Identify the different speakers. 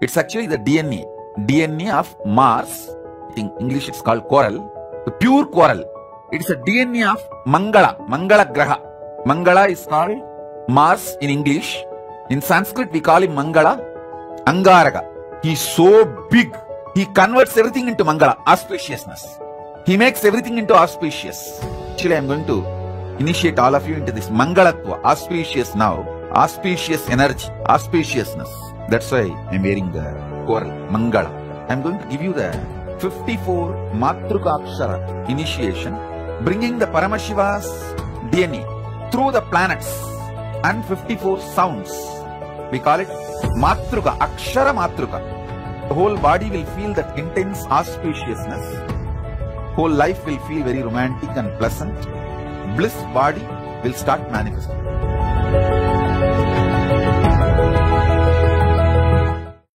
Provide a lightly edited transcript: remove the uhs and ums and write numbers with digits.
Speaker 1: It's actually the DNA of Mars. In English it's called coral, the pure coral. It's a DNA of Mangala Graha. Mangala is called Mars in English. In Sanskrit we call him Mangala, Angaraga. He's so big, he converts everything into Mangala, auspiciousness. He makes everything into auspicious. Actually I'm going to initiate all of you into this Mangalatva, auspicious now, auspicious energy, auspiciousness. That's why I'm wearing the coral, Mangala. I'm going to give you the 54 Matruka Akshara initiation, bringing the Paramashiva's DNA through the planets and 54 sounds. We call it Matruka, Akshara Matruka. The whole body will feel that intense auspiciousness. Whole life will feel very romantic and pleasant. Bliss body will start manifesting.